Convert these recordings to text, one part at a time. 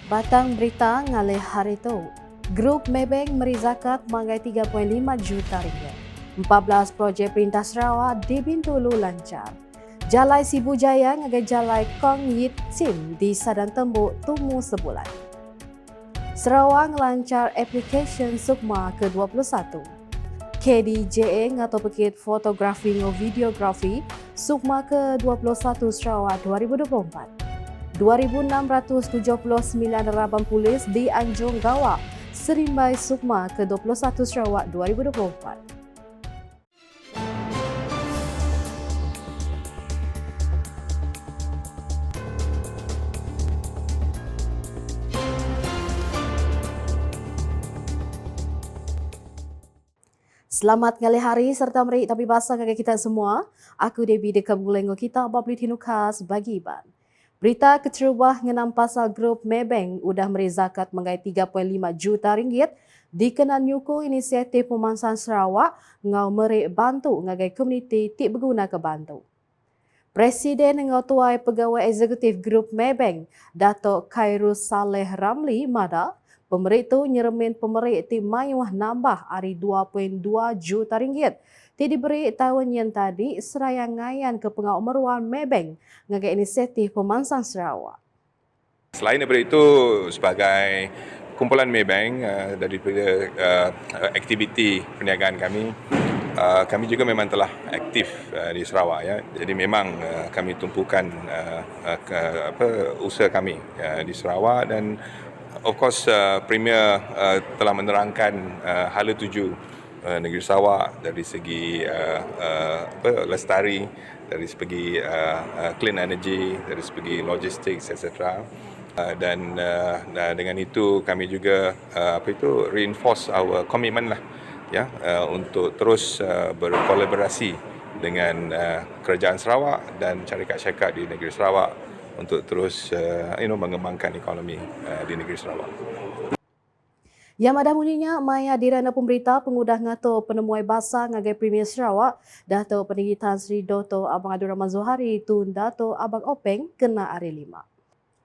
Batang berita ngalih hari itu, Grup Maybank meri zakat manggai 3.5 juta ringgit. 14 projek Perintah Sarawak di Bintulu lancar. Jalai Sibu Jaya ngagai Jalai Kong Yit Sim di Sadan Tembuk tumu sebulan. Sarawak lancar aplikasi Sukma ke-21. KDJA atau Pekit Fotografi dan Videografi Sukma ke-21 Sarawak 2024. 2,679 rabang polis di Anjung Gawak, Serimbai Sukma ke-21 Sarawak 2024. Selamat ngalih hari serta merik tapi basah kagak kita semua. Aku Debbie dekat bulengo kita babli tinukas bagi iban. Berita kecerubah ngenam pasal grup Maybank udah meri zakat menggai 3.5 juta ringgit dikenan nyuku inisiatif Pemansang Sarawak ngau meri bantu ngagai komuniti tik berguna ke bantu. Presiden ngau tuai pegawai eksekutif grup Maybank, Datuk Khairul Saleh Ramli Mada, pemerik tu nyeremin pemerik ti mayuah nambah ari 2.2 juta ringgit. Ti diberi tahun yang tadi seraya ngayan ke pengau meruan Maybank ngagai inisiatif Pemansang Sarawak. Selain daripada itu, sebagai kumpulan Maybank daripada aktiviti perniagaan kami juga memang telah aktif di Sarawak ya. Jadi memang kami tumpukan usaha kami di Sarawak dan of course Premier telah menerangkan hala tuju negeri Sarawak dari segi lestari, dari segi clean energy, dari segi logistik, etc. Dan dengan itu kami juga reinforce our commitment lah ya untuk terus berkolaborasi dengan kerajaan Sarawak dan syarikat-syarikat di negeri Sarawak untuk terus mengembangkan ekonomi di negeri Sarawak. Yang ada muninya, Maya Dirana Pemberita pengudah ngato penemuai basah ngagai Premier Sarawak, Dato' Peninggi Tan Sri Dr. Abang Abdul Rahman Zohari Tun Dato' Abang Openg kena hari 5.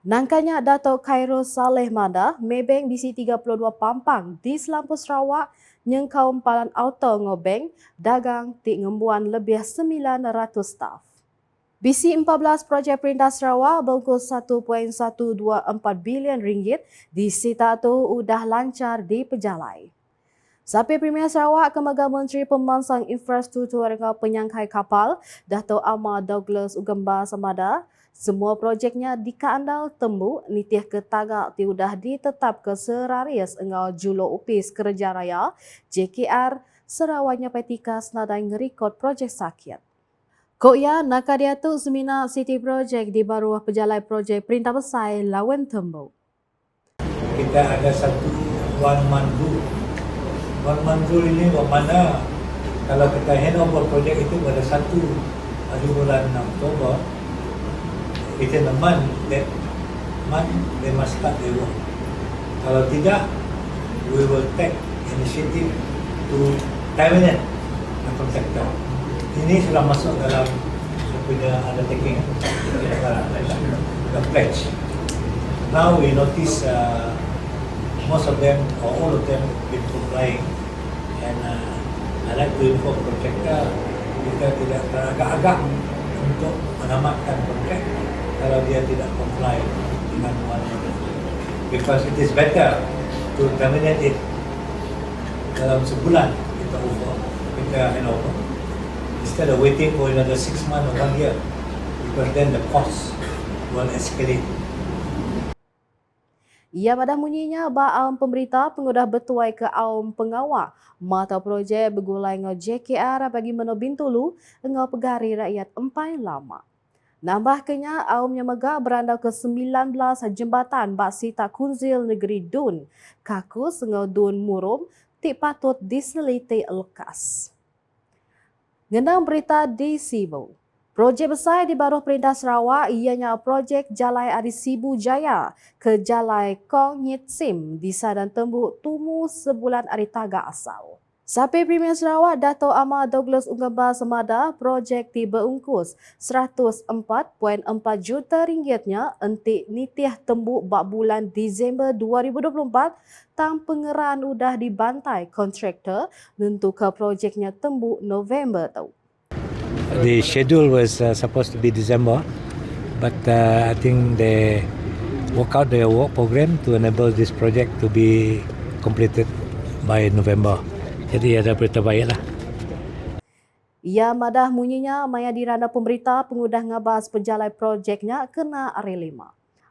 Nangkanya Dato' Khairul Saleh Mada, Maybank bisi 32 pampang di Selampur Sarawak, nyeng kaum palan auto ngobeng, dagang tik ngembuan lebih 900 staf. Bisi 14 projek Perintah Sarawak bungkus 1.124 bilion ringgit di sita tu udah lancar di pejalai. Sapi Premier Sarawak Kemaga Menteri Pemansang Infrastruktur dan Penyangkai Kapal, Dato' Ahmad Douglas Ugemba Samada, semua projeknya di Kaandal Tembu, nitih ke tagak ti udah ditetap ke seraris engau Julo Upis Kerja Raya, JKR, Sarawaknya Petika senadai ngerikod projek sakit. Koya nakadia tu semina City Project di baruah pejalai projek Perintah Besar Lawan Tembu. Kita ada satu one man rule. One man rule ini bermakna kalau kita hand over projek itu pada 1 bulan Oktober, within a month, that month they must start their work. Kalau tidak, we will take initiative to terminate the contractor. Ini sudah masuk dalam punya undertaking, the pledge. Now we notice most of them or all of them been complying, and I like to inform contractor kita tidak teragak-agak untuk menamatkan kontrak kalau dia tidak comply dengan one, because it is better to terminate it dalam sebulan kita hand over, instead of waiting for another 6 months or 1 year, because then the cost will escalate. Ia pada munyinya baam pemberita pengudah betuai ke aum pengawal mata projek bergulai ngau JKR bagi meno Bintulu ngau pegari rakyat empai lama. Nambah kenya aumnya mega berandau ke 19 jembatan baksi tak kunzil negeri Dun, kakus ngau Dun Murum tik patut diseliti lekas. Ngenang berita di Sibu. Projek besar di baruh Perintah Sarawak ianya projek Jalai Ari Sibu Jaya ke Jalai Kong Yit Sim di Sadan Tembuk tumu sebulan ari tagak asal. Sapi Premier Sarawak Dato' Amar Douglas Unggambar semada projek tiba ungkus 104.4 juta ringgitnya entik nitiah tembuk bak bulan Disember 2024 tang pengeraan udah dibantai kontraktor nentu ke projeknya tembuk November tau. The schedule was supposed to be December, but I think they work out their work program to enable this project to be completed by November. Jadi ada berita baik lah. Ia madah munyinya maya dirana pemberita pengudah ngabas penjalai projeknya kena hari 5.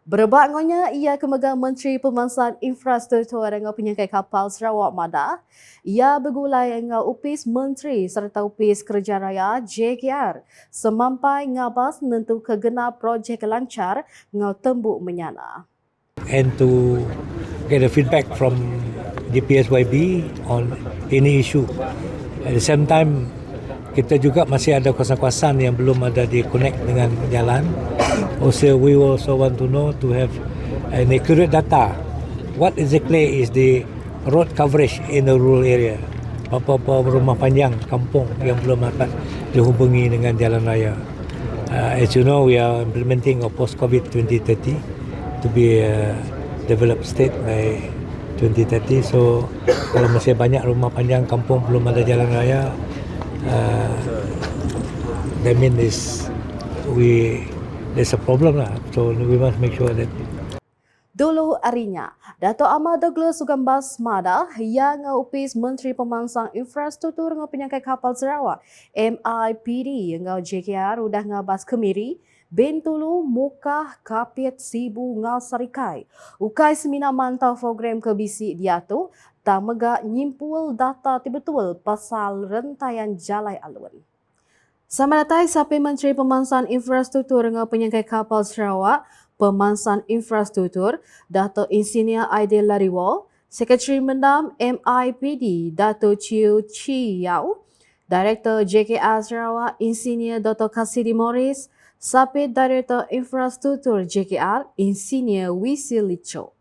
Berebak ngonya ia kemegang Menteri Pemansaan Infrastruktur dengan penyangkai kapal Sarawak madah. Ia bergulai dengan upis Menteri serta upis Kerja Raya JKR semampai ngabas nentu kegenap projek lancar ngau tembuk menyana. And to get a feedback from DPSYB on any issue. At the same time, kita juga masih ada kawasan-kawasan yang belum ada di-connect dengan jalan. Also, we also want to know to have an accurate data. What exactly is the road coverage in the rural area? Apa-apa rumah panjang kampung yang belum dapat dihubungi dengan jalan raya. As you know, we are implementing a post-COVID 2030 to be a developed state by 2030. So kalau masih banyak rumah panjang kampung belum ada jalan raya, that means there's a problem lah. So we must make sure that. Dulu harinya, Dato' Amar Douglas Unggambar semada yang upis Menteri Pemansang Infrastruktur dengan penyangkai kapal Sarawak MIPD yang JKR udah ngabas Kemiri Bintulu Mukah Kapit Sibu Ngal Sarikai. Ukai semina mantau program kebisi dia tu tak megak nyimpul data betul pasal rentaian jalai alun. Sama datang sapi Menteri Pemansaan Infrastruktur dengan penyangkai kapal Sarawak Pemansaan Infrastruktur Dato' Insinyur Aidil Lariwal, Sekretari Mendam MIPD Dato' Chiu Chi Yau, Director JKR Sarawak Insinyur Dr. Kasidi Morris, Sapi Director Infrastruktur JKR Insinyur Wisi Licho.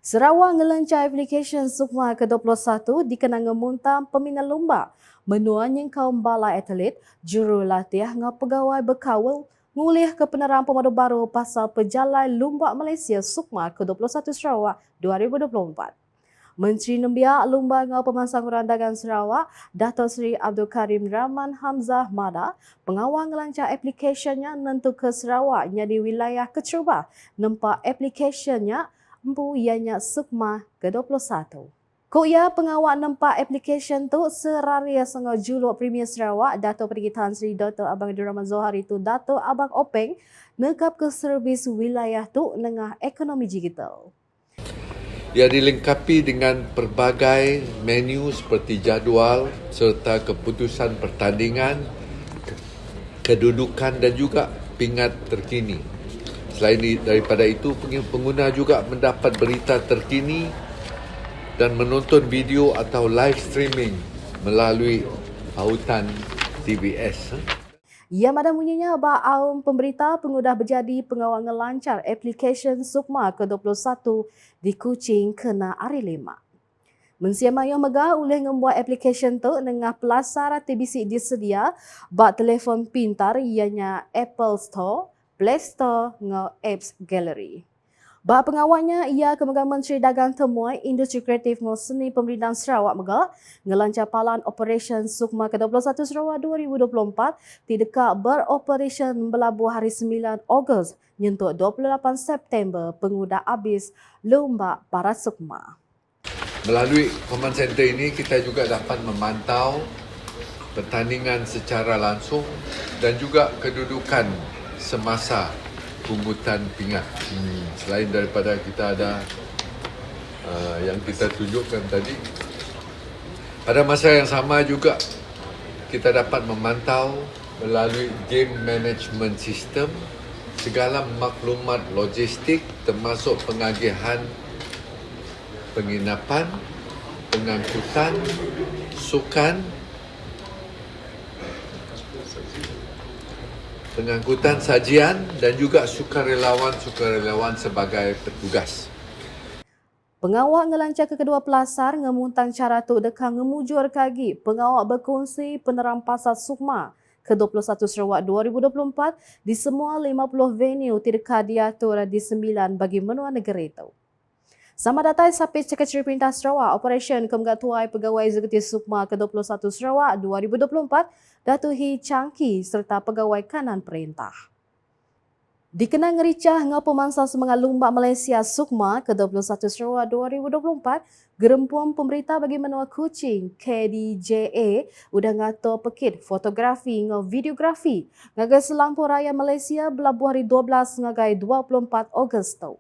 Sarawak ngelancar aplikasi Sukma ke-21 dikenang muntam peminat lomba menuan yang kaum balai atlet jurulatih ngau pegawai berkawal ngulih ke penerang pemadu baru pasal pejalai lomba Malaysia Sukma ke-21 Sarawak 2024. Menteri Nembiak Lumba ngau Pemansang Dagang Sarawak Dato' Seri Abdul Karim Rahman Hamzah Mada pengawal ngelancar aplikasinya nentu ke Sarawak di wilayah Kecerubah nempak aplikasinya empu ianya Sukma ke-21. Ko ia pengawal nampak aplikasi tu seraria sengau juluk Premier Sarawak Dato' Perigi Tan Sri Dr. Abang Abdul Rahman Zohari tu Dato' Abang Openg nekap ke servis wilayah tu nengah ekonomi digital. Ia dilengkapi dengan pelbagai menu seperti jadual serta keputusan pertandingan, kedudukan dan juga pingat terkini. Selain daripada itu, pengguna juga mendapat berita terkini dan menonton video atau live streaming melalui pautan TVS. Ia madah munyinya bahawa pemberita pengudah berjadi pengawal ngelancar aplikasi Sukma ke-21 di Kuching kena hari 5. Mensiama yang megah oleh membuat aplikasi tu dengan pelasaran TBC disedia bak telefon pintar ianya Apple Store, Play Store dengan Apps Gallery. Bah pengawalnya ia kemegang Menteri Dagang Temuai Industri Kreatif dan Seni Pemerintahan Sarawak megah ngelancar palan Operation Sukma ke-21 Sarawak 2024 di dekat beroperasi berlabuh hari 9 Ogos nyentuh 28 September pengudah habis lomba para Sukma. Melalui command center ini kita juga dapat memantau pertandingan secara langsung dan juga kedudukan semasa pungutan pingat. Selain daripada kita ada yang kita tunjukkan tadi, pada masa yang sama juga kita dapat memantau melalui game management system segala maklumat logistik termasuk pengagihan penginapan, pengangkutan, sukan, pengangkutan sajian dan juga sukarelawan sebagai petugas. Pengawal ngelancar ke kedua pelasar ngemuntang cara tu dekang ngemujur kagi pengawal berkongsi peneram pasar Sukma ke-21 Sarawak 2024 di semua 50 venue tidak diatur di 9 bagi menua negara itu. Sama datang Sapit Sekretari Perintah Sarawak, Operation Kemenggatuai Pegawai Eksekutif Sukma ke-21 Sarawak 2024, Datuk Hee Changki serta Pegawai Kanan Perintah. Dikenang ngericah ngau pemangsa semangat lumba Malaysia Sukma ke-21 Sarawak 2024, Gerempuan Pemberita bagi Menua Kuching KDJA udah ngato pekit fotografi ngau videografi ngagai Selampur Raya Malaysia belabuh hari 12 ngagai 24 Ogos tu.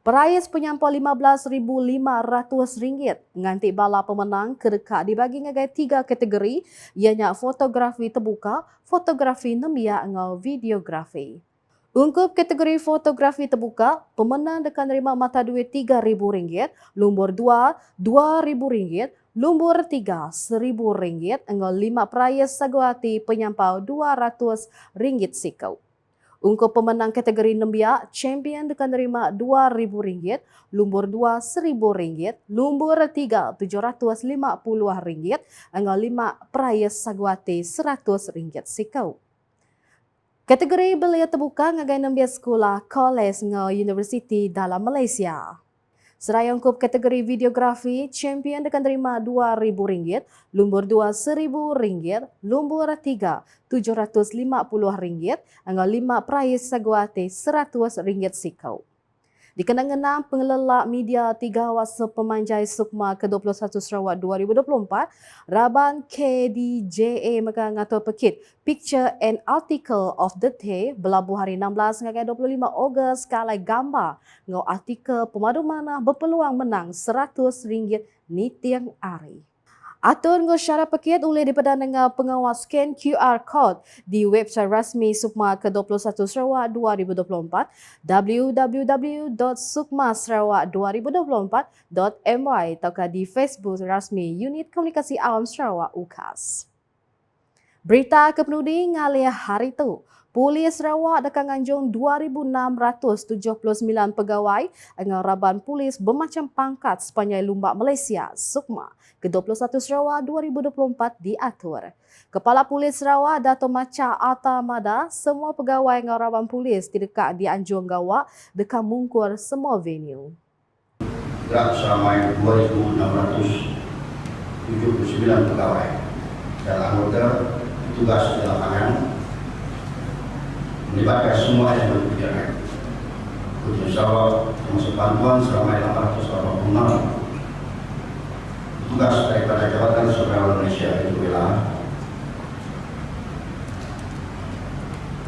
Perayaan penyampau RM15,500 nganti bala pemenang kedekat dibagi ngagai 3 kategori ianya fotografi terbuka, fotografi nembia ngau videografi. Ungkup kategori fotografi terbuka, pemenang akan menerima mata duit RM3,000, nombor 2 RM2,000, nombor 3 RM1,000, engau 5 perayaan saguati penyampau RM200 sikau. Ungkup pemenang kategori nembia, champion akan menerima RM2,000, nombor 2 RM1,000, nombor 3 RM750, engau 5 perayaan saguati RM100 sikau. Kategori belia terbuka ngagai nembia sekolah, kolej ngau universiti dalam Malaysia. Seraya ungkup kategori videografi, champion akan terima RM2,000, nombor 2 RM1,000, nombor 3 RM750, angau 5 perayaan saguati RM100 sikau. Dikenang-kenang pengelola media 3 wasa pemanjai Sukma ke-21 Sarawak 2024, Raban KDJA megang ngatur pekit Picture and Article of the Day belabuh hari 16 hingga 25 Ogos kalai gambar ngau artikel pemadu mana berpeluang menang RM100 ni tiang hari. Atur ngau syarat pekit boleh diperdana dengan pengawas scan QR code di website rasmi Sukma ke-21 Sarawak 2024 www.sukmasarawak2024.my atau di Facebook rasmi Unit Komunikasi Awam Sarawak UKAS. Berita kepenudi ngalih hari tu. Polis Sarawak dekat nganjung 2,679 pegawai dengan Raban Polis bermacam pangkat sepanjang Lumbak Malaysia, Sukma, ke-21 Sarawak 2024 diatur. Kepala Polis Sarawak, Dato' Macha Atamada, semua pegawai dengan Raban Polis didekat di Anjung Gawak dekat mungkur semua venue. Gerak seramai 2,679 pegawai dan anggota tugas di lapangan melibatkan semua elemen kebijakan. Khusus Sarawak termasuk bantuan seramai 886 tugas daripada Jabatan Sukarelawan Malaysia itu Wela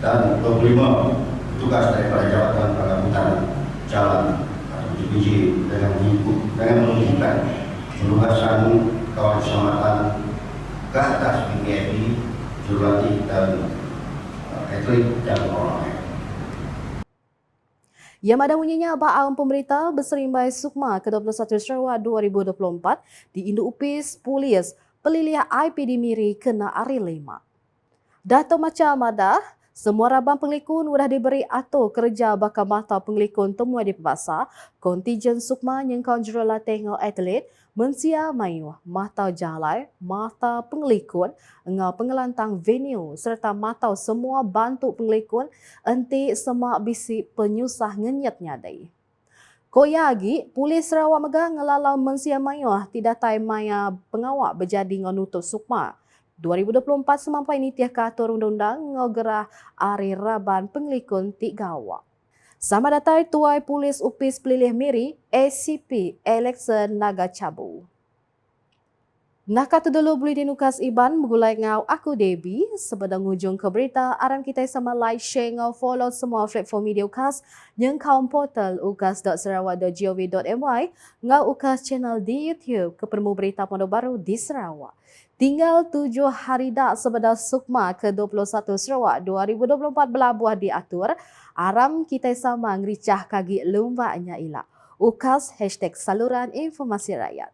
dan 25 tugas daripada Jabatan Pengamputan Jalan atau JPJ dengan menunjukkan penugasan kawan keselamatan ke atas PPIP, jurulatih dan atlet dan orang lain. Yang ada bunyinya Baang Pemerintah berserimbai Sukma ke-21 Sarawak 2024 di Induk Upis Polis Peliliah IPD Miri kena hari 5. Dato' Macha Amadah, semua rabang pengelikun sudah diberi atur kerja bakal mata pengelikun temui di pasar, kontijen Sukma nyengkau jurulatih ngau atlet, mensia mayu, mata jalai, mata pengelikun, ngau pengelantang venue serta mata semua bantu pengelikun enti semak bisi penyusah ngenyat nyadai. Koyagi, Polis Sarawak megang ngelalau mensia mayu tidak tai maya pengawak berjadi ngau nutup Sukma. 2024 semampai ni tiah katur undang-undang ngau gerah ari Raban pengelikun tik gawak. Sama datang Tuai Polis Upis Pelilih Miri, ACP Alexan Nagacabu. Nak kata dulu boleh dinukas Iban menggulai ngau aku Debbie sebedang hujung ke berita aram kita sama like, share ngau follow semua platform media UKAS yang kaum portal ukas.sarawak.gov.my ngau UKAS channel di YouTube ke permu berita pondok baru di Sarawak. Tinggal 7 hari dah sebedang Sukma ke-21 Sarawak 2024 belabuh diatur, aram kita sama ngericah kagi lumbaknya ilah. UKAS #saluran informasi rakyat.